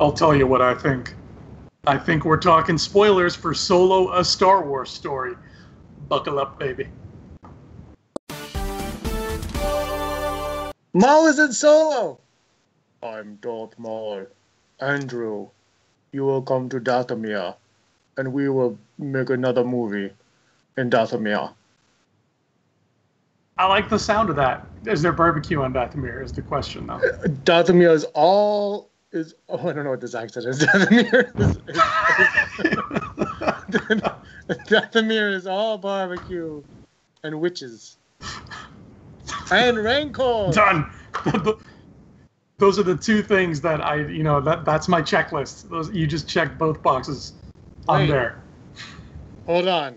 I'll tell you what I think. I think we're talking spoilers for Solo, a Star Wars story. Buckle up, baby. Maul is in Solo. I'm Darth Maul. Andrew, you will come to Dathomir, and we will make another movie in Dathomir. I like the sound of that. Is there barbecue on Dathomir is the question, though. Dathomir is all... I don't know what this accent is. Dathomir Dathomir is all barbecue and witches. And Rancor. Done. Those are the two things that that's my checklist. Those you just checked both boxes on there. Hold on.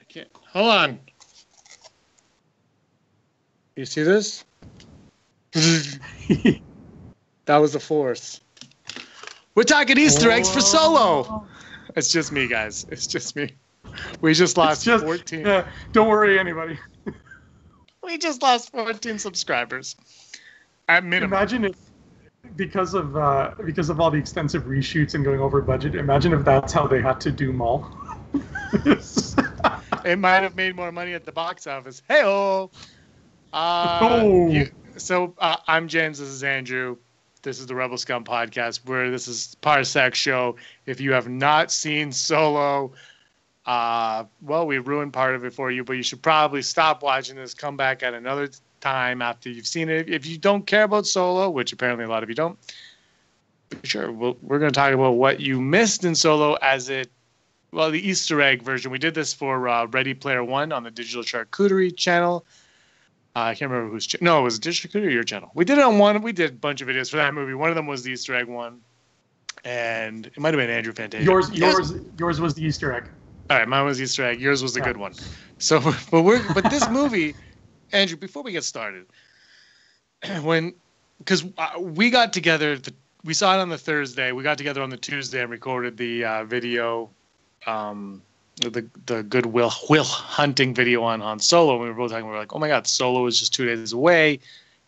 I can't. Hold on. You see this? That was the Force. We're talking Easter eggs for Solo. It's just me, guys. It's just me. We just lost 14. Yeah, don't worry, anybody. We just lost 14 subscribers. At minimum. Imagine if, because of all the extensive reshoots and going over budget, imagine if that's how they had to do Maul. It might have made more money at the box office. Hey-oh! I'm James. This is Andrew. This is the Rebel Scum podcast, where this is Parsecs show. If you have not seen Solo, we ruined part of it for you, but you should probably stop watching this, come back at another time after you've seen it. If you don't care about Solo, which apparently a lot of you don't, sure, we're going to talk about what you missed in Solo the Easter egg version. We did this for Ready Player One on the Digital Charcuterie channel. I can't remember whose channel. No, it was Digital Charcuterie or your channel. We did it on one. We did a bunch of videos for that movie. One of them was the Easter egg one, and it might have been Andrew Fantasia. Yours was the Easter egg. All right, mine was Easter egg. Yours was the good one. So, but this movie, Andrew, before we get started, because we got together, we saw it on the Thursday. We got together on the Tuesday and recorded the video, the Good Will Hunting video on Han Solo. And we were both talking. We were like, oh my God, Solo is just 2 days away,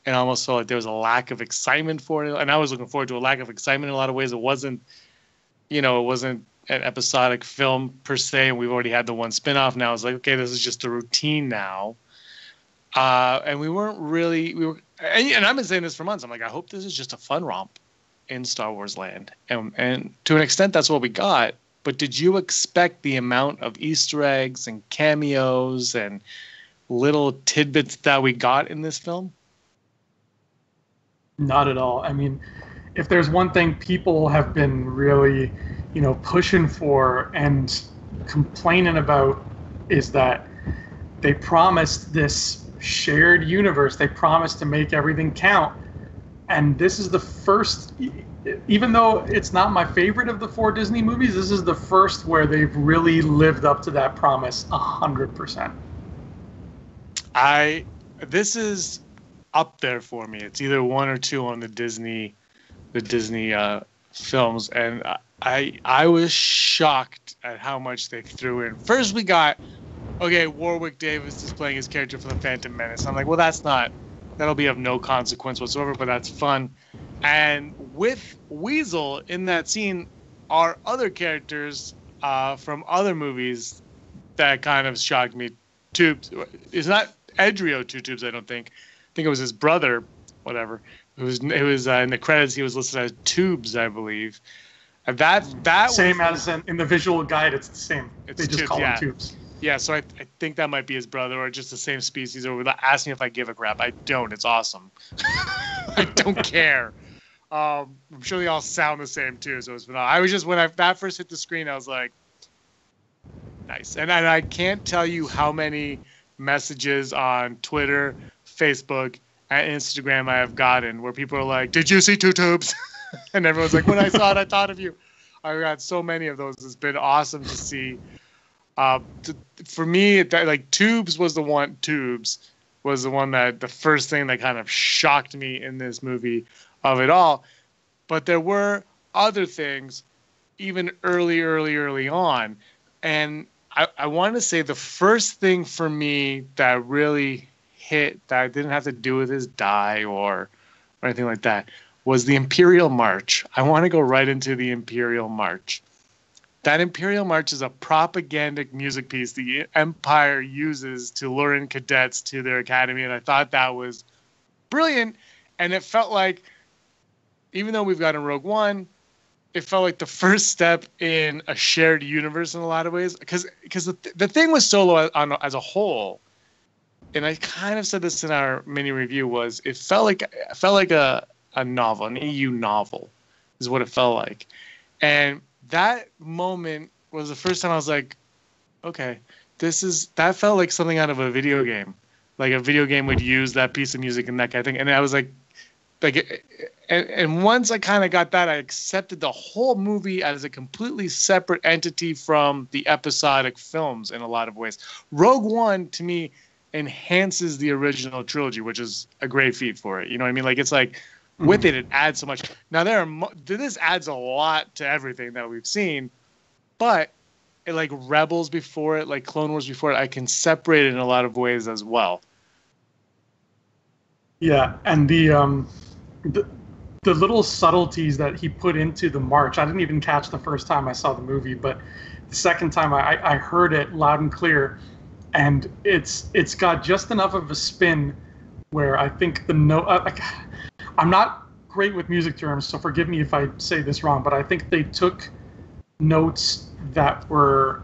and I almost felt like there was a lack of excitement for it. And I was looking forward to a lack of excitement in a lot of ways. It wasn't an episodic film per se, and we've already had the one spinoff. Now it's like, okay, this is just a routine now. And and I've been saying this for months. I'm like, I hope this is just a fun romp in Star Wars land. And to an extent, that's what we got. But did you expect the amount of Easter eggs and cameos and little tidbits that we got in this film? Not at all. I mean, if there's one thing people have been really, pushing for and complaining about, is that they promised this shared universe. They promised to make everything count. And this is the first, even though it's not my favorite of the 4 Disney movies, this is the first where they've really lived up to that promise 100%. This is up there for me. It's either 1 or 2 on the Disney films, and I was shocked at how much they threw in. First, we got, Warwick Davis is playing his character from the Phantom Menace. I'm like, well, that'll be of no consequence whatsoever, but that's fun. And with Weasel in that scene are other characters from other movies that kind of shocked me. Tubes. It's not Edrio Two Tubes, I don't think. I think it was his brother, whatever. It was in the credits, he was listed as Tubes, I believe. And that same as in the visual guide, it's the same. They just call him Tubes. Yeah, so I think that might be his brother or just the same species. Or without asking if I give a crap. I don't. It's awesome. I don't care. I'm sure they all sound the same too. So it's phenomenal. I was just, when that first hit the screen, I was like, nice. And I can't tell you how many messages on Twitter, Facebook, and Instagram I have gotten where people are like, "Did you see Two Tubes?" And everyone's like, "When I saw it, I thought of you." I got so many of those. It's been awesome to see. For me, Tubes was the one. Tubes was the one that the first thing that kind of shocked me in this movie of it all. But there were other things, even early on, and I want to say the first thing for me that really hit, that didn't have to do with his die or or anything like that, was the Imperial March. I want to go right into the Imperial March. That Imperial March is a propagandic music piece the Empire uses to lure in cadets to their academy, and I thought that was brilliant. And it felt like, even though we've got in Rogue One, it felt like the first step in a shared universe in a lot of ways. Because the thing with Solo as a whole, and I kind of said this in our mini review, was it felt like a novel, an EU novel, is what it felt like. And that moment was the first time I was like, okay, that felt like something out of a video game. Like a video game would use that piece of music and that kind of thing. And I was like, and once I kind of got that, I accepted the whole movie as a completely separate entity from the episodic films in a lot of ways. Rogue One, to me, enhances the original trilogy, which is a great feat for it. You know what I mean? Like, it's like, with it adds so much. Now, this adds a lot to everything that we've seen, but it, like Rebels before it, like Clone Wars before it, I can separate it in a lot of ways as well. Yeah, and the little subtleties that he put into the march, I didn't even catch the first time I saw the movie, but the second time I heard it loud and clear, and it's got just enough of a spin where I think the note. I'm not great with music terms, so forgive me if I say this wrong, but I think they took notes that were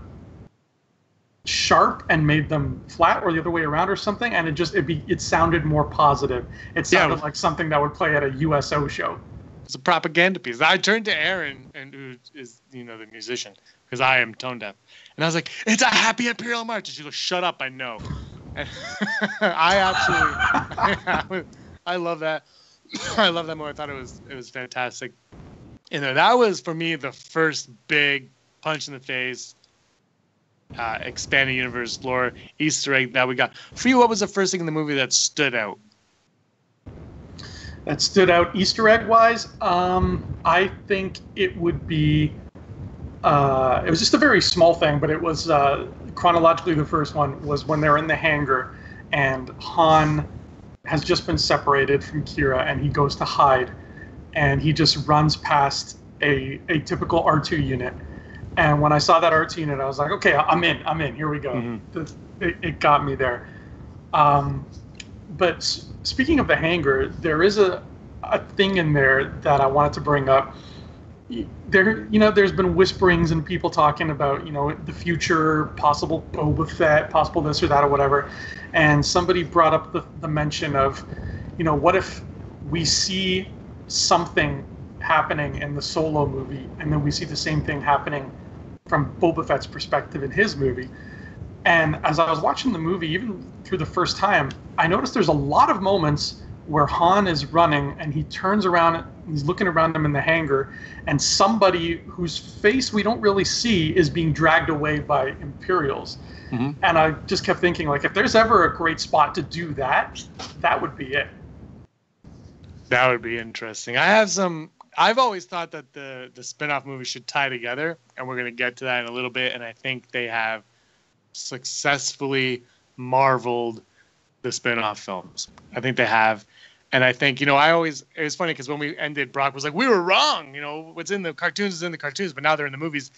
sharp and made them flat, or the other way around or something, and it sounded more positive. It sounded like something that would play at a USO show. It's a propaganda piece. I turned to Aaron, and who is the musician, because I am tone deaf, and I was like, "It's a happy Imperial March," and she goes, "Shut up, I know." And I love that. I love that movie. I thought it was fantastic. And that was, for me, the first big punch in the face, expanded universe lore Easter egg that we got. For you, what was the first thing in the movie that stood out? That stood out Easter egg wise? I think it would be. It was just a very small thing, but it was chronologically the first one was when they're in the hangar, and Han has just been separated from Kira, and he goes to hide, and he just runs past a typical R2 unit. And when I saw that R2 unit, I was like, okay, I'm in. Here we go. Mm-hmm. It got me there. But speaking of the hangar, there is a thing in there that I wanted to bring up. There's been whisperings and people talking about, the future, possible Boba Fett, possible this or that or whatever. And somebody brought up the mention of, what if we see something happening in the Solo movie, and then we see the same thing happening from Boba Fett's perspective in his movie. And as I was watching the movie, even through the first time, I noticed there's a lot of moments where Han is running and he turns around, he's looking around him in the hangar, and somebody whose face we don't really see is being dragged away by Imperials. Mm-hmm. And I just kept thinking, like, if there's ever a great spot to do that, that would be it. That would be interesting. I've always thought that the spin-off movies should tie together, and we're going to get to that in a little bit, and I think they have successfully marveled the spin-off films. I think they have. And I think, it was funny because when we ended, Brock was like, we were wrong. What's in the cartoons is in the cartoons, but now they're in the movies.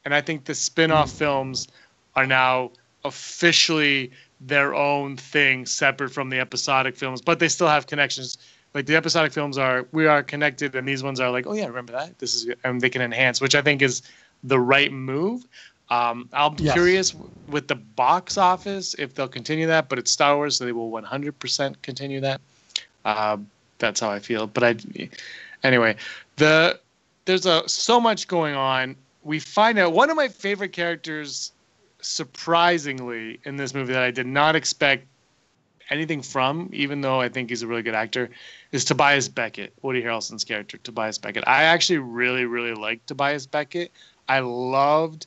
And I think the spin-off films are now officially their own thing, separate from the episodic films, but they still have connections. Like the episodic films we are connected, and these ones are like, oh yeah, remember that? This is, and they can enhance, which I think is the right move. I'll be curious with the box office if they'll continue that, but it's Star Wars, so they will 100% continue that. That's how I feel. But anyway, there's so much going on. We find out one of my favorite characters, surprisingly, in this movie that I did not expect anything from, even though I think he's a really good actor, is Tobias Beckett, Woody Harrelson's character, Tobias Beckett. I actually really, really liked Tobias Beckett. I loved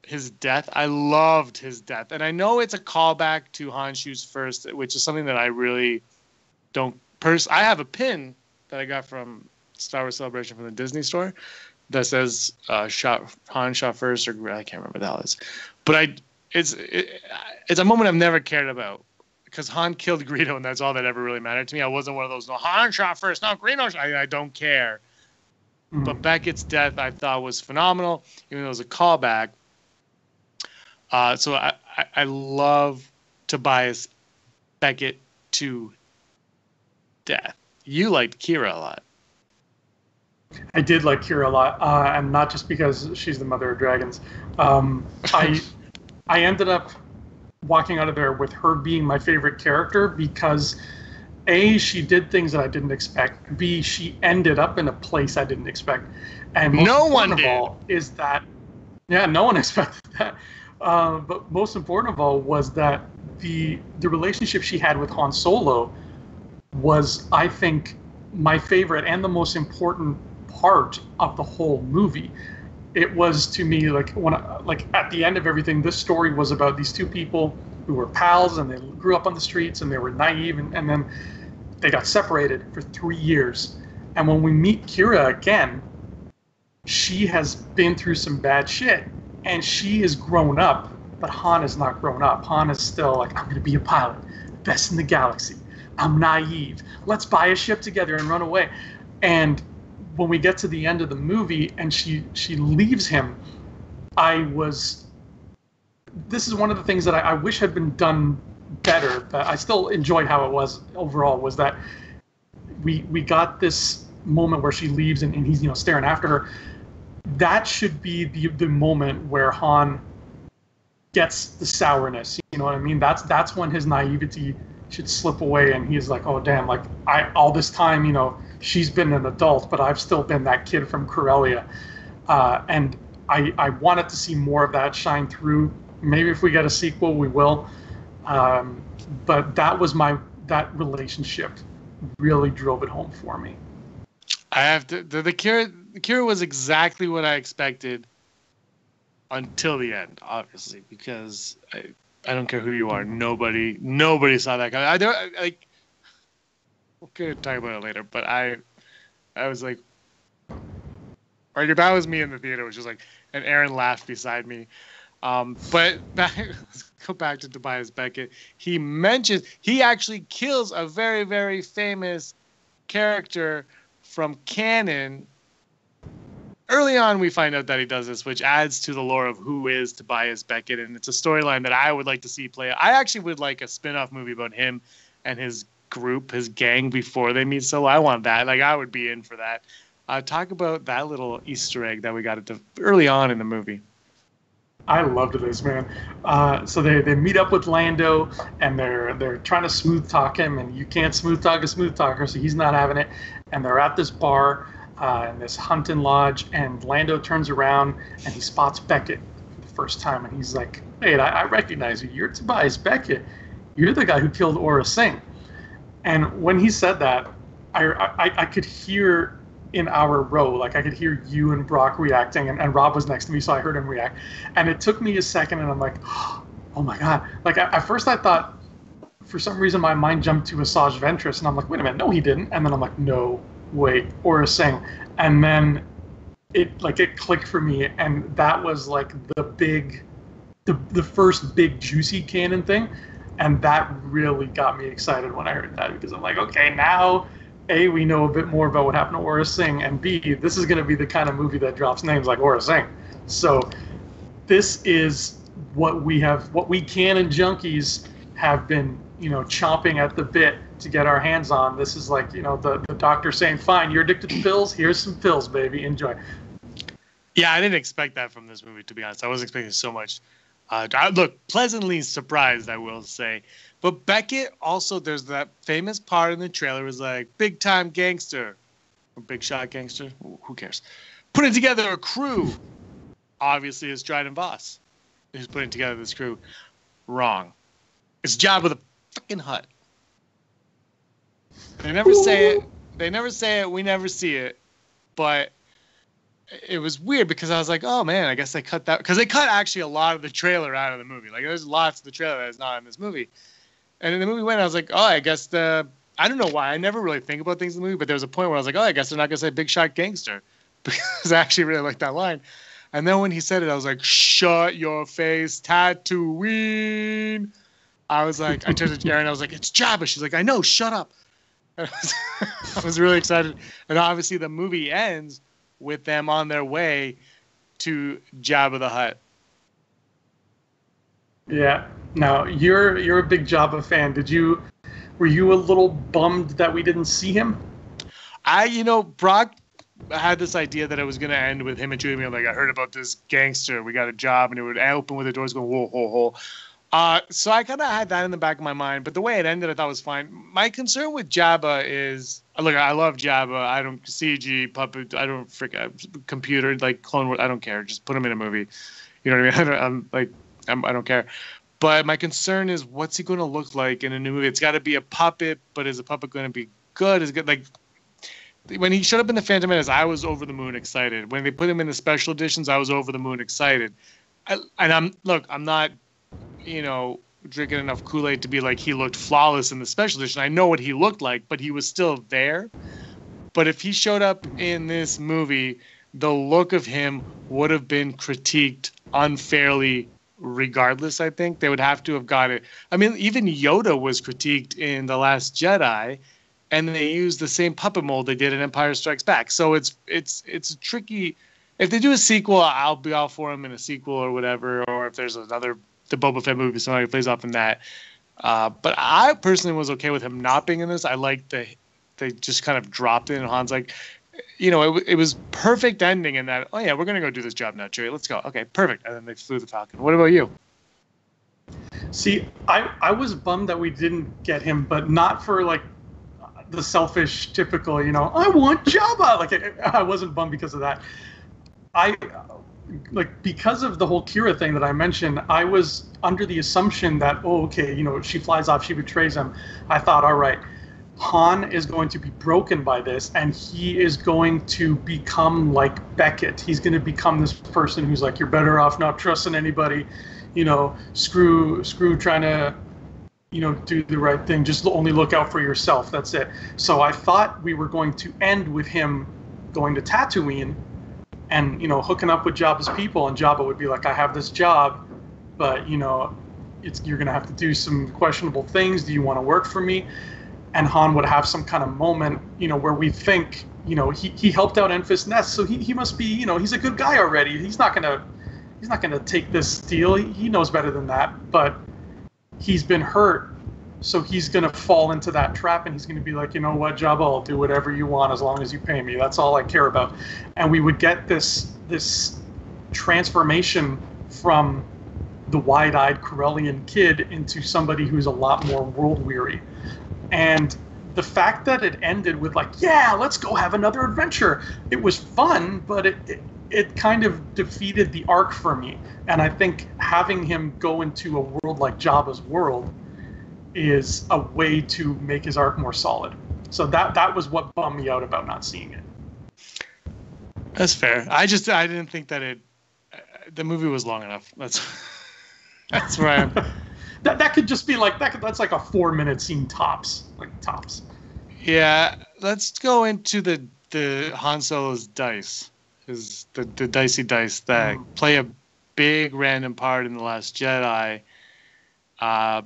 his death. And I know it's a callback to Han Shoots First, which is something that I really don't I have a pin that I got from Star Wars Celebration from the Disney store that says Han shot first, or I can't remember what the hell it is. But it's a moment I've never cared about, because Han killed Greedo, and that's all that ever really mattered to me. I wasn't one of those, no, Han shot first, no, Greedo shot. I don't care. But Beckett's death, I thought, was phenomenal, even though it was a callback. So I love Tobias Beckett to death. You liked Kira a lot. I did like Kira a lot, and not just because she's the mother of dragons. I ended up walking out of there with her being my favorite character because A, she did things that I didn't expect. B, she ended up in a place I didn't expect. And no one did. All is that, yeah, no one expected that. But most important of all was that the relationship she had with Han Solo was, I think, my favorite and the most important part of the whole movie. It was, to me, like at the end of everything, this story was about these two people who were pals and they grew up on the streets and they were naive and then they got separated for 3 years. And when we meet Kira again, she has been through some bad shit and she is grown up, but Han is not grown up. Han is still like, I'm going to be a pilot, best in the galaxy. I'm naive. Let's buy a ship together and run away. And when we get to the end of the movie and she leaves him, this is one of the things that I wish had been done better, but I still enjoyed how it was overall, was that we got this moment where she leaves and he's staring after her. That should be the moment where Han gets the sourness. You know what I mean? That's when his naivety should slip away and he's like, oh damn, like all this time, she's been an adult, but I've still been that kid from Corellia. And I wanted to see more of that shine through. Maybe if we get a sequel, we will. But that relationship really drove it home for me. I have to. The Kira was exactly what I expected until the end, obviously, because I don't care who you are. Nobody saw that coming. We're gonna talk about it later, but I was like, that was me in the theater. It was just like, and Aaron laughed beside me. But let's go back to Tobias Beckett. He actually kills a very, very famous character from canon. Early on, we find out that he does this, which adds to the lore of who is Tobias Beckett, and it's a storyline that I would like to see play. I actually would like a spin-off movie about him and his group, his gang, before they meet Solo. I want that. Like, I would be in for that. Talk about that little Easter egg that we got early on in the movie. I loved this, man. So they meet up with Lando, and they're trying to smooth talk him, and you can't smooth talk a smooth talker, so he's not having it. And they're at this bar in this hunting lodge, and Lando turns around and he spots Beckett for the first time, and he's like, "Hey, I recognize you. You're Tobias Beckett. You're the guy who killed Aura Singh." And when he said that, I could hear in our row, like I could hear you and Brock reacting, and Rob was next to me, so I heard him react. And it took me a second, and I'm like, oh my God. Like at first I thought, for some reason my mind jumped to Asajj Ventress, and I'm like, wait a minute, no he didn't. And then I'm like, no, wait, Aura Singh. And then it clicked for me, and that was like the first big juicy canon thing. And that really got me excited when I heard that, because I'm like, okay, now A, we know a bit more about what happened to Aura Singh, and B, this is going to be the kind of movie that drops names like Aura Singh. So this is what we canon junkies have been, chomping at the bit to get our hands on. This is like, the doctor saying, fine, you're addicted to pills, here's some pills, baby, enjoy. Yeah, I didn't expect that from this movie, to be honest. I wasn't expecting so much. Look, pleasantly surprised, I will say. But Beckett also, there's that famous part in the trailer was like, big time gangster, or big shot gangster, who cares? Putting together a crew. Obviously, it's Dryden Voss who's putting together this crew. Wrong. It's Jabba the fucking Hutt. They never say it. We never see it. But it was weird because I was like, oh man, I guess they cut that. Because they cut actually a lot of the trailer out of the movie. Like, there's lots of the trailer that is not in this movie. And in the movie went, I was like, oh, I guess I don't know why. I never really think about things in the movie, but there was a point where I was like, oh, I guess they're not going to say big shot gangster. Because I actually really liked that line. And then when he said it, I was like, shut your face, Tatooine. I was like, I turned to Erin, I was like, it's Jabba. She's like, I know, shut up. And I was really excited. And obviously the movie ends with them on their way to Jabba the Hutt. Yeah. Now you're a big Jabba fan. Were you a little bummed that we didn't see him? Brock had this idea that it was going to end with him and Chewie being like, I heard about this gangster. We got a job, and it would open with the doors going, whoa, whoa, whoa. So I kind of had that in the back of my mind, but the way it ended, I thought was fine. My concern with Jabba is, look, I love Jabba. I don't CG puppet. I don't computer like Clone Wars. I don't care. Just put him in a movie. You know what I mean? I don't care. But my concern is, what's he going to look like in a new movie? It's got to be a puppet, but is the puppet going to be good? Is good like. When he showed up in the Phantom Menace, I was over the moon excited. When they put him in the special editions, I was over the moon excited. I'm not, drinking enough Kool-Aid to be like he looked flawless in the special edition. I know what he looked like, but he was still there. But if he showed up in this movie, the look of him would have been critiqued unfairly regardless, I think. They would have to have got it. I mean, even Yoda was critiqued in The Last Jedi, and they used the same puppet mold they did in Empire Strikes Back. So it's a tricky. If they do a sequel, I'll be all for them in a sequel or whatever. Or if there's the Boba Fett movie, somebody plays off in that. But I personally was okay with him not being in this. I liked they just kind of dropped it, and Han's like, it was perfect ending in that. Oh yeah, we're gonna go do this job now, Chewie. Let's go. Okay, perfect. And then they flew the Falcon. What about you? See, I was bummed that we didn't get him, but not for like the selfish, typical, I want Jabba. Like I wasn't bummed because of that. Because of the whole Kira thing that I mentioned, I was under the assumption that, she flies off, she betrays him. I thought, all right, Han is going to be broken by this, and he is going to become like Beckett. He's going to become this person who's like, you're better off not trusting anybody, screw trying to do the right thing. Just only look out for yourself. That's it. So I thought we were going to end with him going to Tatooine and, hooking up with Jabba's people. And Jabba would be like, I have this job, but, you're going to have to do some questionable things. Do you want to work for me? And Han would have some kind of moment, where we think, he helped out Enfys Nest. So he must be, he's a good guy already. He's not going to take this deal. He knows better than that. But he's been hurt, so he's going to fall into that trap, and he's going to be like, you know what, Jabba, I'll do whatever you want as long as you pay me. That's all I care about. And we would get this transformation from the wide-eyed Corellian kid into somebody who's a lot more world-weary. And the fact that it ended with like, yeah, let's go have another adventure. It was fun, but it kind of defeated the arc for me. And I think having him go into a world like Jabba's world is a way to make his arc more solid. So that was what bummed me out about not seeing it. That's fair. I didn't think that the movie was long enough. That's where I am. that could just be like that's like a 4-minute scene tops. Yeah, let's go into the Han Solo's dice. Is the dicey dice that play a big random part in The Last Jedi, but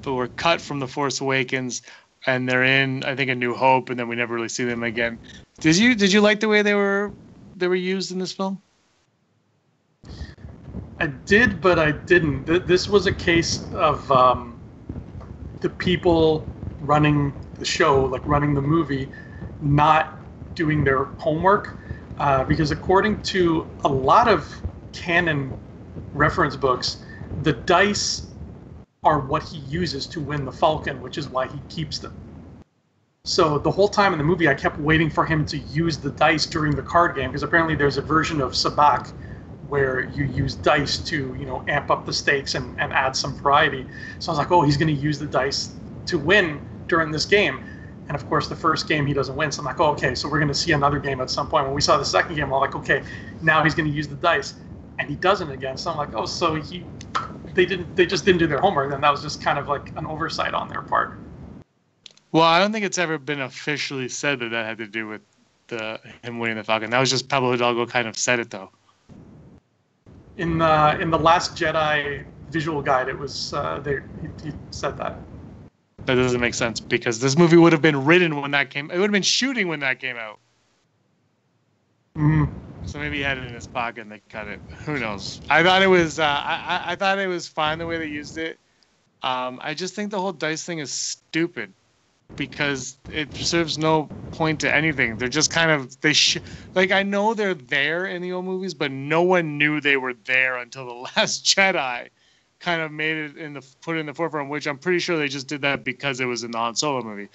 were cut from The Force Awakens, and they're in, I think, A New Hope, and then we never really see them again. Did you like the way they were used in this film? I did, but I didn't. This was a case of the people running the show, like running the movie, not doing their homework. Because according to a lot of canon reference books, the dice are what he uses to win the Falcon, which is why he keeps them. So the whole time in the movie, I kept waiting for him to use the dice during the card game, because apparently there's a version of Sabacc where you use dice to, amp up the stakes and add some variety. So I was like, oh, he's going to use the dice to win during this game. And of course, the first game he doesn't win. So I'm like, oh, okay, so we're going to see another game at some point. When we saw the second game, I'm like, okay, now he's going to use the dice, and he doesn't again. So I'm like, oh, so they just didn't do their homework. And that was just kind of like an oversight on their part. Well, I don't think it's ever been officially said that had to do with him winning the Falcon. That was just Pablo Hidalgo kind of said it, though. In the Last Jedi visual guide, it was he said that. That doesn't make sense because this movie would have been written when that came. It would have been shooting when that came out. Mm. So maybe he had it in his pocket and they cut it. Who knows? I thought it was. I thought it was fine the way they used it. I just think the whole dice thing is stupid because it serves no point to anything. They're just kind of like I know they're there in the old movies, but no one knew they were there until the Last Jedi kind of made it put it in the forefront, which I'm pretty sure they just did that because it was in the Han Solo movie,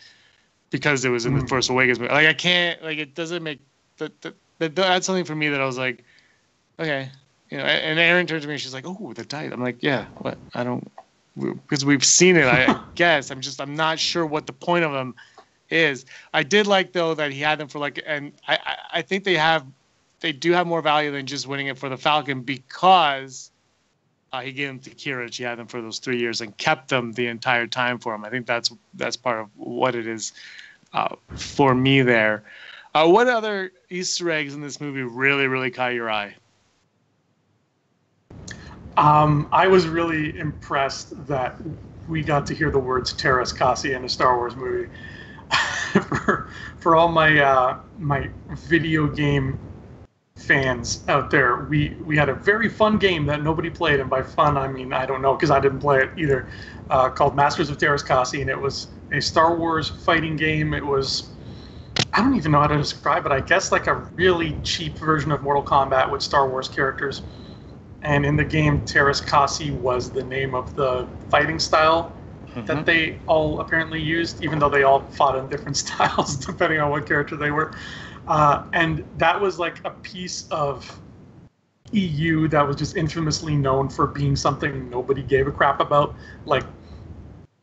because it was in the Force Awakens movie. Like I can't, like it doesn't make that's something for me that I was like, okay, you know. And Erin turned to me and she's like, oh, the dice. I'm like, yeah, what? I don't, because we've seen it. I guess I'm not sure what the point of them is. I did like though that he had them for like, and I think they do have more value than just winning it for the Falcon because. He gave them to Kira. She had them for those 3 years and kept them the entire time for him. I think that's part of what it is for me there. What other Easter eggs in this movie really, really caught your eye? I was really impressed that we got to hear the words Terras Kasi in a Star Wars movie. for all my my video game fans out there, we had a very fun game that nobody played, and by fun I mean I don't know because I didn't play it either, called Masters of Terras Kasi, and it was a Star Wars fighting game. It was, I don't even know how to describe it, I guess like a really cheap version of Mortal Kombat with Star Wars characters. And in the game, Terras Kasi was the name of the fighting style that they all apparently used, even though they all fought in different styles depending on what character they were. And that was like a piece of EU that was just infamously known for being something nobody gave a crap about. Like,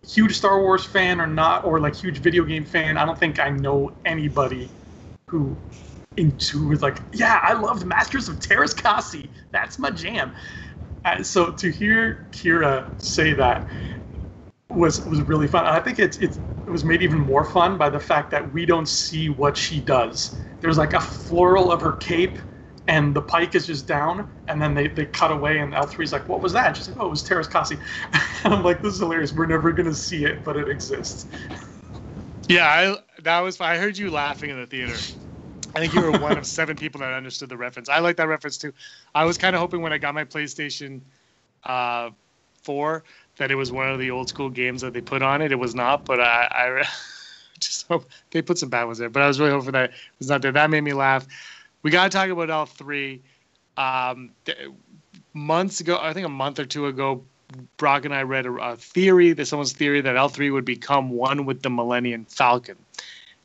huge Star Wars fan or not, or like huge video game fan, I don't think I know anybody who was like, yeah, I loved Masters of Terras Kasi. That's my jam. So to hear Kira say that was really fun. I think it was made even more fun by the fact that we don't see what she does. There's like a floral of her cape, and the pike is just down, and then they cut away, and L3's like, what was that? And she's like, oh, it was Terras Kasi. And I'm like, this is hilarious. We're never going to see it, but it exists. Yeah, I heard you laughing in the theater. I think you were one of 7 people that understood the reference. I like that reference too. I was kind of hoping when I got my PlayStation 4 that it was one of the old school games that they put on it. It was not, but I just hope they put some bad ones there. But I was really hoping that it was not there. That made me laugh. We got to talk about L3. Months ago, I think a month or two ago, Brock and I read a theory, someone's theory that L3 would become one with the Millennium Falcon.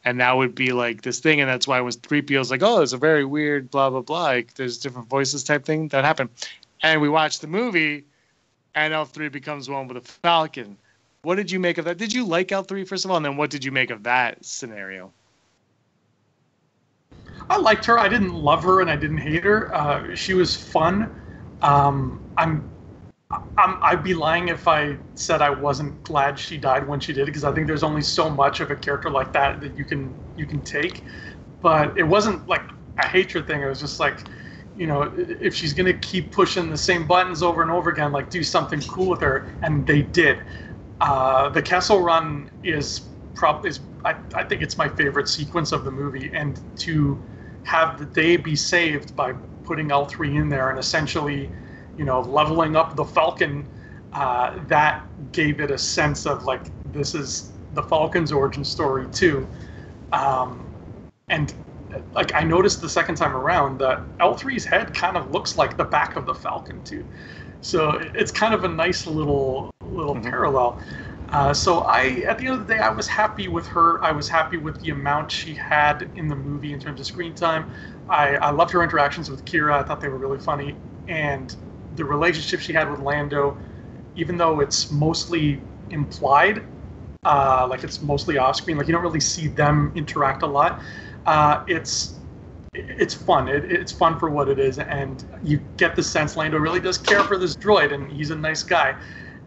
And that would be like this thing. And that's why it was 3PO's like, oh, it's a very weird blah, blah, blah. Like, there's different voices type thing that happened. And we watched the movie, and L3 becomes one with a Falcon. What did you make of that? Did you like L3, first of all? And then what did you make of that scenario? I liked her. I didn't love her, and I didn't hate her. She was fun. I'd be lying if I said I wasn't glad she died when she did, because I think there's only so much of a character like that you can take. But it wasn't like a hatred thing. It was just like, you know, if she's gonna keep pushing the same buttons over and over again, like do something cool with her, and they did. The Kessel Run is I think it's my favorite sequence of the movie, and to have the day be saved by putting L3 in there and essentially, you know, leveling up the Falcon, that gave it a sense of like, this is the Falcon's origin story too. And like, I noticed the second time around that L3's head kind of looks like the back of the Falcon too. So it's kind of a nice little parallel. So at the end of the day, I was happy with her. I was happy with the amount she had in the movie in terms of screen time. I loved her interactions with Kira. I thought they were really funny. And the relationship she had with Lando, even though it's mostly implied, like it's mostly off screen, like you don't really see them interact a lot. It's fun. It's fun for what it is, and you get the sense Lando really does care for this droid, and he's a nice guy,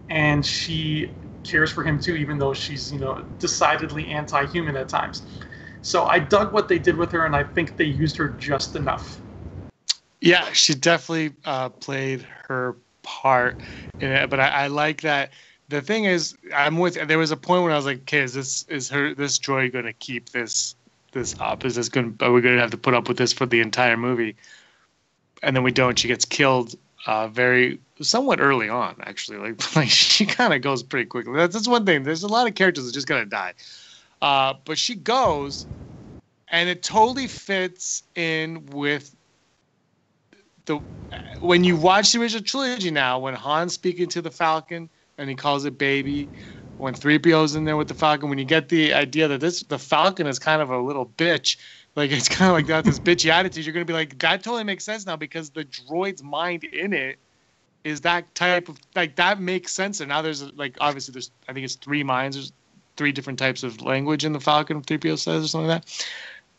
and she cares for him too, even though she's, you know, decidedly anti-human at times. So I dug what they did with her, and I think they used her just enough. Yeah, she definitely played her part in it. But I like that. The thing is, there was a point when I was like, okay, is this droid going to keep this up? Are we going to have to put up with this for the entire movie? And then we don't. She gets killed somewhat early on, actually. Like she kind of goes pretty quickly. That's one thing. There's a lot of characters that just gonna die. But she goes, and it totally fits in with when you watch the original trilogy now, when Han's speaking to the Falcon and he calls it baby, when 3PO's in there with the Falcon, when you get the idea that the Falcon is kind of a little bitch, like it's kind of like got this bitchy attitude, you're going to be like, that totally makes sense now because the droid's mind in it is that type of, like, that makes sense. And now there's, obviously I think it's 3 minds, there's 3 different types of language in the Falcon, 3PO says, or something like that.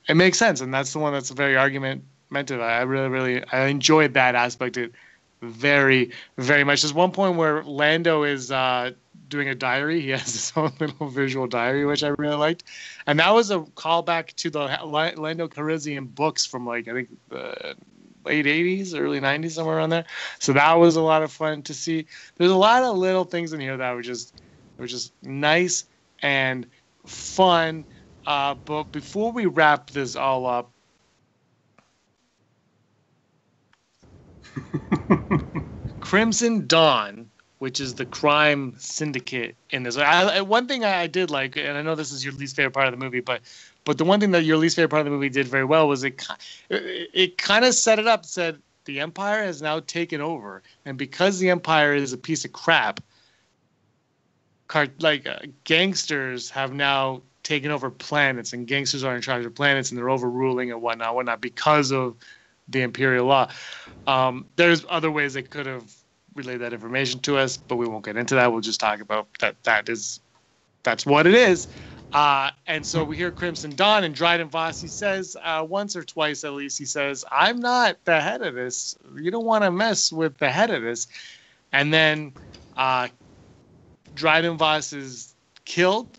It makes sense. And that's the one that's very argumentative. I really I enjoyed that aspect of it very, very much. There's one point where Lando is doing a diary. He has his own little visual diary, which I really liked. And that was a callback to the Lando Calrissian books from, I think, the late 80s, early 90s, somewhere around there. So that was a lot of fun to see. There's a lot of little things in here that were just nice and fun. But before we wrap this all up, Crimson Dawn, which is the crime syndicate in this. One thing I did like, and I know this is your least favorite part of the movie, but the one thing that your least favorite part of the movie did very well was it kind of set it up, said the Empire has now taken over, and because the Empire is a piece of crap, gangsters have now taken over planets, and gangsters are in charge of planets, and they're overruling and whatnot because of the Imperial law. There's other ways they could have relayed that information to us, but we won't get into that. We'll just talk about that. That's what it is. And so we hear Crimson Dawn, and Dryden Voss, he says once or twice at least, he says, I'm not the head of this. You don't want to mess with the head of this. And then Dryden Voss is killed.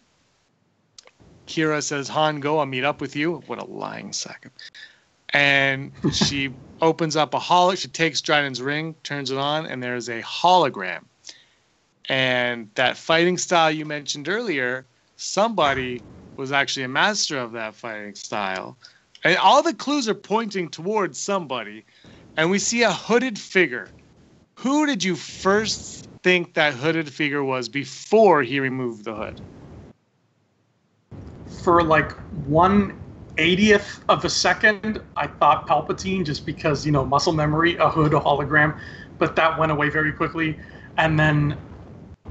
Kira says, Han, go, I'll meet up with you. What a lying sack. And she opens up she takes Dryden's ring, turns it on, and there's a hologram. And that fighting style you mentioned earlier, somebody was actually a master of that fighting style. And all the clues are pointing towards somebody. And we see a hooded figure. Who did you first think that hooded figure was before he removed the hood? For 1/80th of a second, I thought Palpatine, just because, muscle memory, a hood, a hologram, but that went away very quickly. And then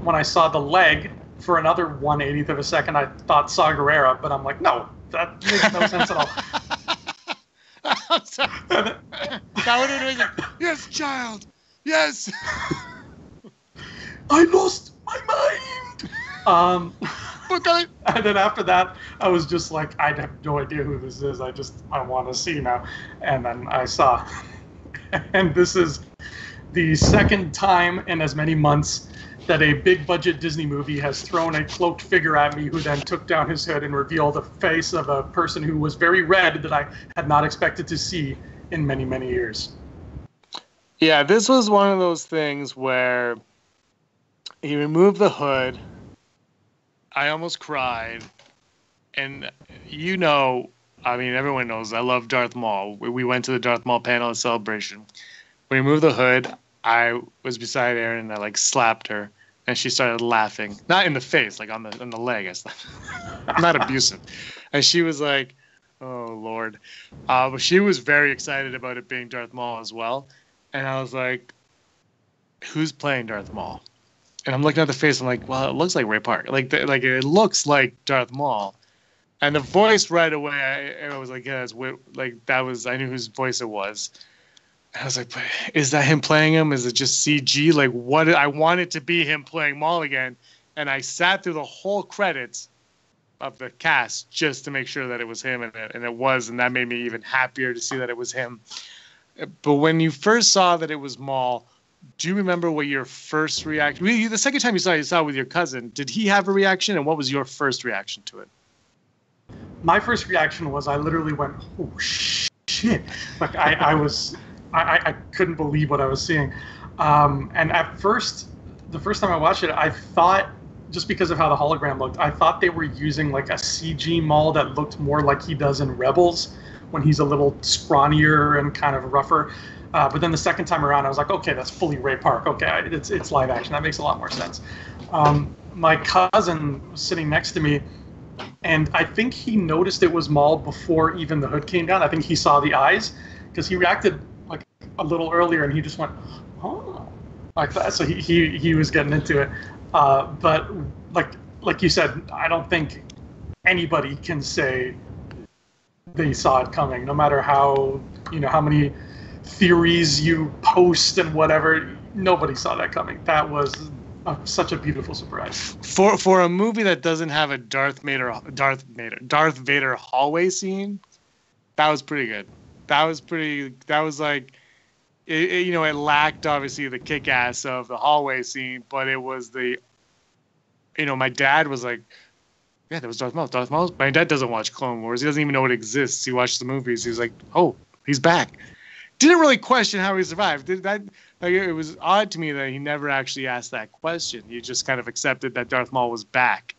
when I saw the leg, for another 1/80th of a second, I thought Saw Gerrera, but I'm like, no, that makes no sense at all. I'm sorry. That would have been yes, child, yes. I lost my mind. And then after that, I was just like, I have no idea who this is. I want to see now. And then I saw. And this is the second time in as many months that a big budget Disney movie has thrown a cloaked figure at me who then took down his hood and revealed the face of a person who was very red that I had not expected to see in many, many years. Yeah, this was one of those things where he removed the hood. I almost cried. And everyone knows I love Darth Maul. We went to the Darth Maul panel at Celebration. When he removed the hood, I was beside Erin and I slapped her. And she started laughing. Not in the face, on the leg. I'm not abusive. And she was like, oh, Lord. But she was very excited about it being Darth Maul as well. And I was like, who's playing Darth Maul? And I'm looking at the face. I'm like, well, it looks like Ray Park. It looks like Darth Maul. And the voice right away, I was like, yeah, I knew whose voice it was. And I was like, is that him playing him? Is it just CG? I want it to be him playing Maul again. And I sat through the whole credits of the cast just to make sure that it was him. And it was. And that made me even happier to see that it was him. But when you first saw that it was Maul, do you remember what your first reaction? The second time you saw it with your cousin. Did he have a reaction? And what was your first reaction to it? My first reaction was I literally went, oh, shit. I couldn't believe what I was seeing. And at first, the first time I watched it, I thought, just because of how the hologram looked, I thought they were using like a CG Maul that looked more like he does in Rebels when he's a little scrawnier and kind of rougher. But then the second time around, I was like, okay, that's fully Ray Park. Okay, it's live action. That makes a lot more sense. My cousin was sitting next to me, and I think he noticed it was Maul before even the hood came down. I think he saw the eyes because he reacted like a little earlier, and he just went, "Oh," like that. So he was getting into it. But like you said, I don't think anybody can say they saw it coming, no matter how how many theories you post and whatever. Nobody saw that coming. That was such a beautiful surprise. For a movie that doesn't have a Darth Vader hallway scene, that was pretty good. That was like, it lacked obviously the kick-ass of the hallway scene, but it was my dad was like, yeah, that was Darth Maul. Darth Maul. My dad doesn't watch Clone Wars. He doesn't even know it exists. He watched the movies. He was like, oh, he's back. Didn't really question how he survived. It was odd to me that he never actually asked that question. He just kind of accepted that Darth Maul was back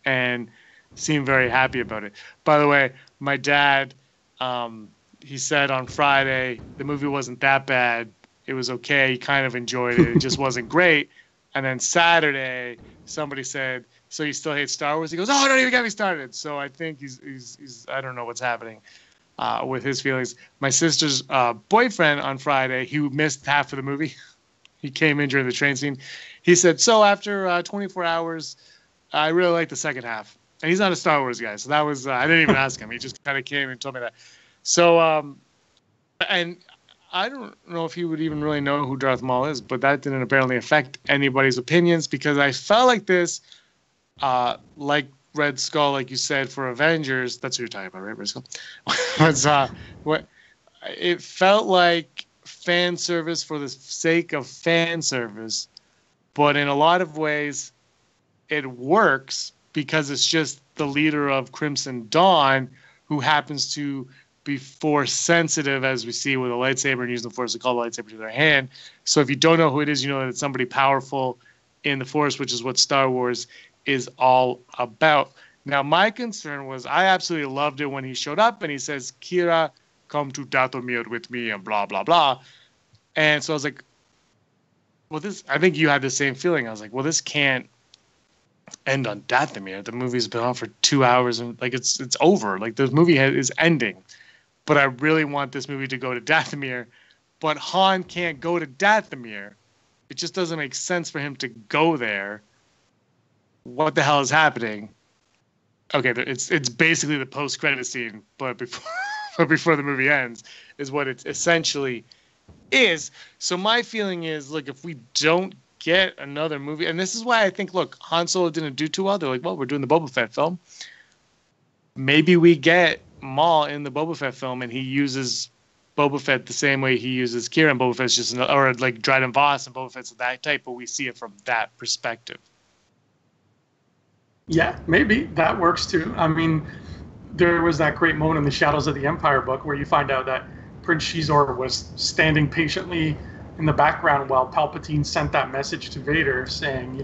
and seemed very happy about it. By the way, my dad, he said on Friday, the movie wasn't that bad. It was okay. He kind of enjoyed it. It just wasn't great. And then Saturday, somebody said, so you still hate Star Wars? He goes, oh, don't even get me started. So I think he's I don't know what's happening with his feelings. My sister's boyfriend on Friday, he missed half of the movie. He came in during the train scene. He said, so after 24 hours, I really like the second half. And he's not a Star Wars guy. So that was, I didn't even ask him. He just kind of came and told me that. So, and I don't know if he would even really know who Darth Maul is, but that didn't apparently affect anybody's opinions, because I felt like this, like Red Skull, like you said, for Avengers. That's who you're talking about, right? Red Skull. What it felt like fan service for the sake of fan service, but in a lot of ways, it works because it's just the leader of Crimson Dawn who happens to be force sensitive, as we see with a lightsaber and using the force to call the lightsaber to their hand. So if you don't know who it is, you know that it's somebody powerful in the force, which is what Star Wars is all about. Now, my concern was, I absolutely loved it when he showed up and he says, Kira, come to Dathomir with me, and blah, blah, blah. And so I was like, well, I think you had the same feeling. I was like, well, this can't end on Dathomir. The movie's been on for 2 hours and like it's over. Like the movie is ending. But I really want this movie to go to Dathomir. But Han can't go to Dathomir. It just doesn't make sense for him to go there. What the hell is happening? Okay, it's basically the post-credit scene, but before the movie ends is what it essentially is. So my feeling is, look, if we don't get another movie, and this is why I think, look, Han Solo didn't do too well. They're like, well, we're doing the Boba Fett film. Maybe we get Maul in the Boba Fett film, and he uses Boba Fett the same way he uses Kira, and Boba Fett's just or like Dryden Voss and Boba Fett's that type, but we see it from that perspective. Yeah, maybe that works too. I mean, there was that great moment in the Shadows of the Empire book where you find out that Prince Shizor was standing patiently in the background while Palpatine sent that message to Vader saying,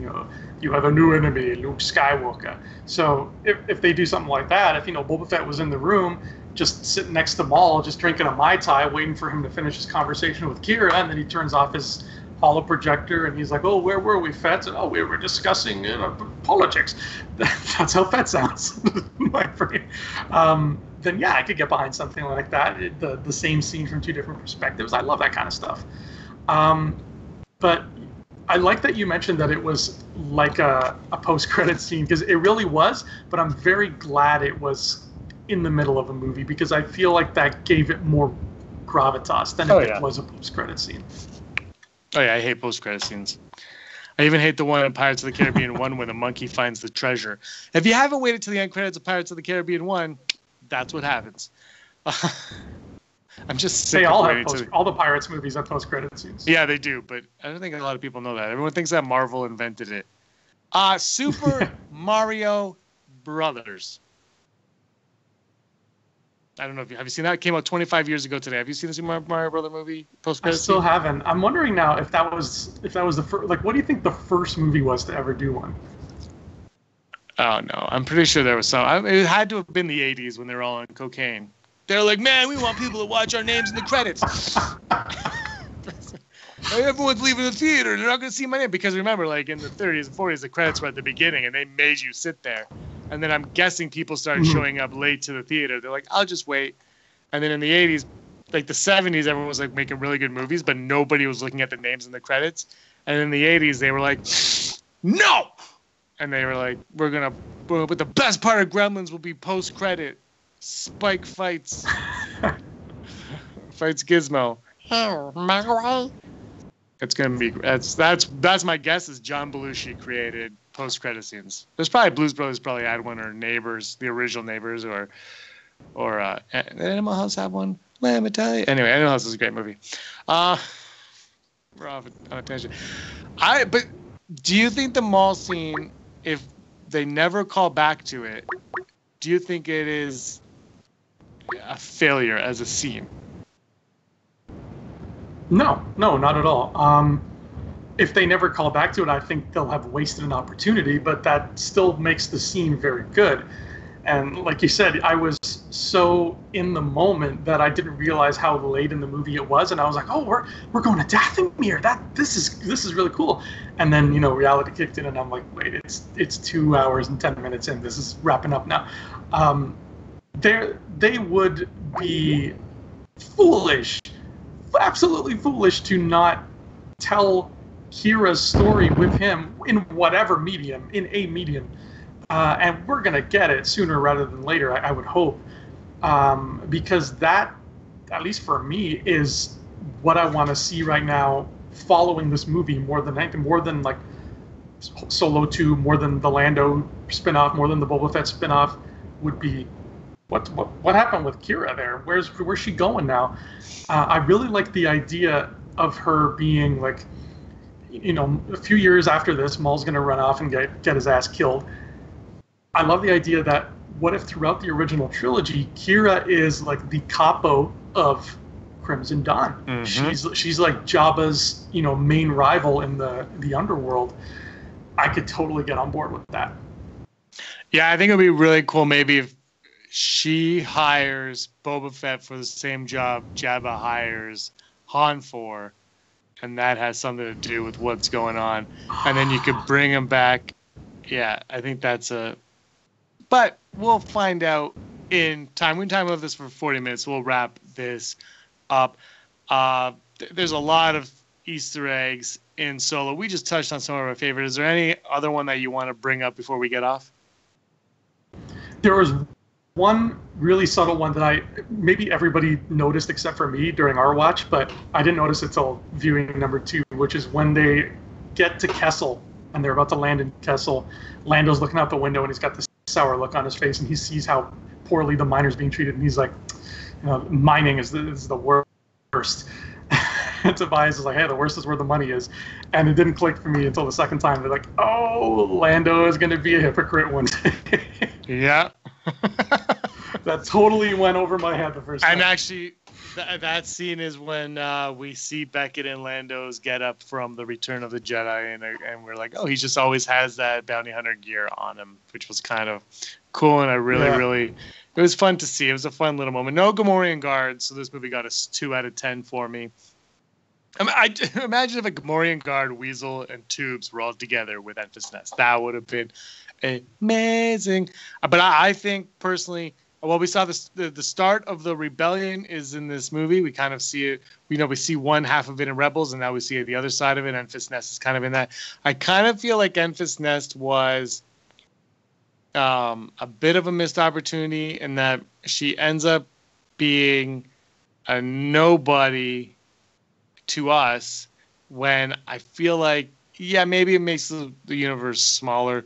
you have a new enemy, Luke Skywalker. So if they do something like that, if Boba Fett was in the room just sitting next to Maul, just drinking a Mai Tai, waiting for him to finish his conversation with Kira, and then he turns off his holo projector and he's like, oh, where were we, Fett? Oh, we were discussing politics. That's how Fett sounds in my brain. Then yeah, I could get behind something like that. The same scene from two different perspectives. I love that kind of stuff. But I like that you mentioned that it was like a post-credit scene, because it really was, but I'm very glad it was in the middle of a movie, because I feel like that gave it more gravitas than if it was a post-credit scene. Oh yeah, I hate post-credit scenes. I even hate the one in Pirates of the Caribbean 1 where the monkey finds the treasure. If you haven't waited till the end credits of Pirates of the Caribbean 1, that's what happens. I'm just sick of waiting all the Pirates movies have post-credit scenes. Yeah, they do, but I don't think a lot of people know that. Everyone thinks that Marvel invented it. Super Mario Brothers. I don't know if have you seen that? It came out 25 years ago today. Have you seen the Super Mario Brother movie post I credits still scene? haven't. I'm wondering now if that was the first. Like, what do you think the first movie was to ever do one? Oh no, I'm pretty sure there was some. It had to have been the 80s when they were all on cocaine. They're like, man, we want people to watch our names in the credits. Everyone's leaving the theater. They're not going to see my name. Because remember, like in the 30s and 40s, the credits were at the beginning and they made you sit there. And then I'm guessing people started showing up late to the theater. They're like, I'll just wait. And then in the 80s, like the 70s, everyone was like making really good movies, but nobody was looking at the names in the credits. And in the 80s, they were like, no! And they were like, but the best part of Gremlins will be post-credit. Spike fights Gizmo. It's gonna be that's my guess is John Belushi created post-credit scenes. There's probably Blues Brothers probably had one, or Neighbors, the original Neighbors, or did Animal House have one? Let me tell you. Anyway, Animal House is a great movie. We're off on a tangent. But do you think the mall scene, if they never call back to it, do you think it is a failure as a scene? No, not at all. If they never call back to it, I think they'll have wasted an opportunity, but that still makes the scene very good. And like you said, I was so in the moment that I didn't realize how late in the movie it was, and I was like, "Oh, we're going to Dathomir. This is really cool." And then reality kicked in, and I'm like, "Wait, it's 2 hours and 10 minutes in. This is wrapping up now." They would be foolish, absolutely foolish, to not tell Kira's story with him in whatever medium, in a medium. And we're going to get it sooner rather than later, I would hope. Because that, at least for me, is what I want to see right now following this movie more than anything, more than like Solo 2, more than the Lando spinoff, more than the Boba Fett spinoff, would be what happened with Kira there? Where's she going now? I really like the idea of her being like, a few years after this, Maul's going to run off and get his ass killed. I love the idea that what if throughout the original trilogy, Kira is like the capo of Crimson Dawn. Mm-hmm. She's like Jabba's main rival in the underworld. I could totally get on board with that. Yeah, I think it would be really cool maybe if she hires Boba Fett for the same job Jabba hires Han for, and that has something to do with what's going on. And then you could bring him back. Yeah, I think that's but we'll find out in time. We can talk about this for 40 minutes. We'll wrap this up. There's a lot of Easter eggs in Solo. We just touched on some of our favorites. Is there any other one that you want to bring up before we get off? There was one really subtle one that maybe everybody noticed except for me during our watch, but I didn't notice it till viewing number 2, which is when they get to Kessel and they're about to land in Kessel. Lando's looking out the window and he's got this sour look on his face, and he sees how poorly the miner's being treated, and he's like, mining is the worst. And Tobias is like, hey, the worst is where the money is. And it didn't click for me until the second time. They're like, oh, Lando is going to be a hypocrite one day. Yeah. That totally went over my head the first time. And actually, that scene is when we see Beckett and Lando's get up from the Return of the Jedi, and we're like, oh, he just always has that bounty hunter gear on him, which was kind of cool, and I really, it was fun to see. It was a fun little moment. No Gamorrean guards, so this movie got a 2 out of 10 for me. I imagine if a Gamorrean guard, Weasel, and Tubes were all together with Enfys Nest. That would have been amazing. But I think personally, well, we saw the start of the rebellion is in this movie. We kind of see it. We see one half of it in Rebels, and now we see the other side of it. Enfys Nest is kind of in that. I kind of feel like Enfys Nest was a bit of a missed opportunity in that she ends up being a nobody to us, when I feel like, yeah, maybe it makes the universe smaller,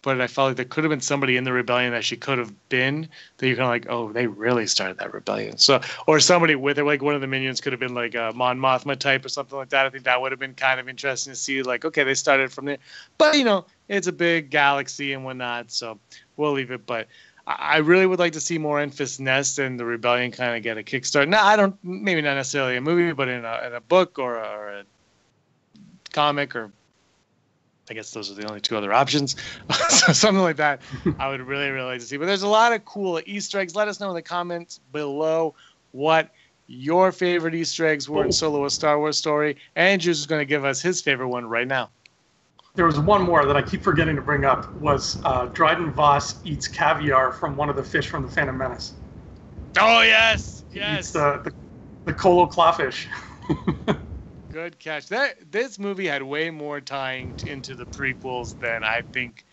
but I felt like there could have been somebody in the rebellion that she could have been, that you're kind of like, oh, they really started that rebellion. So, or somebody with her, like one of the minions could have been like a Mon Mothma type or something like that. I think that would have been kind of interesting to see, like, okay, they started from there. But, it's a big galaxy and whatnot, so we'll leave it. But I really would like to see more Enfys Nest and the Rebellion kind of get a kickstart. No, I don't. Maybe not necessarily a movie, but in a book or a comic, or I guess those are the only two other options. So something like that, I would really, really like to see. But there's a lot of cool Easter eggs. Let us know in the comments below what your favorite Easter eggs were in Solo: A Star Wars Story. Andrew's going to give us his favorite one right now. There was one more that I keep forgetting to bring up. Was Dryden Voss eats caviar from one of the fish from the Phantom Menace. Oh yes, He yes. eats the Colo clawfish. Good catch. This movie had way more tying into the prequels than I think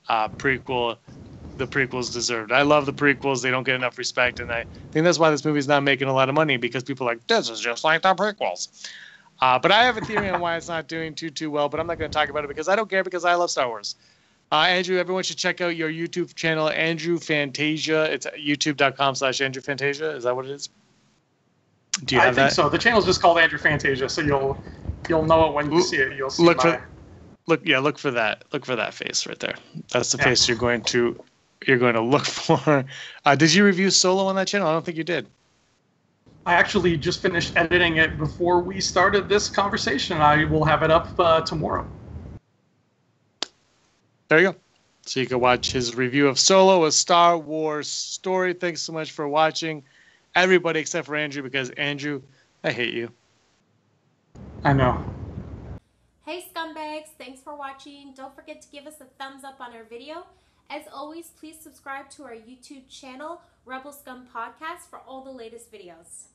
the prequels deserved. I love the prequels. They don't get enough respect, and I think that's why this movie's not making a lot of money, because people are like, this is just like the prequels. But I have a theory on why it's not doing too well, but I'm not going to talk about it because I don't care, because I love Star Wars. Andrew, everyone should check out your YouTube channel, Andrew Fantasia. It's youtube.com/Andrew Fantasia. Is that what it is? Do you have that? I think so. The channel's just called Andrew Fantasia, so you'll know it when you see it. You'll see look for that. Look for that face right there. That's the face you're going to look for. Did you review Solo on that channel? I don't think you did. I actually just finished editing it before we started this conversation. I will have it up tomorrow. There you go. So you can watch his review of Solo: A Star Wars Story. Thanks so much for watching, everybody except for Andrew, because Andrew, I hate you. I know. Hey scumbags, thanks for watching. Don't forget to give us a thumbs up on our video. As always, please subscribe to our YouTube channel, Rebel Scum Podcast, for all the latest videos.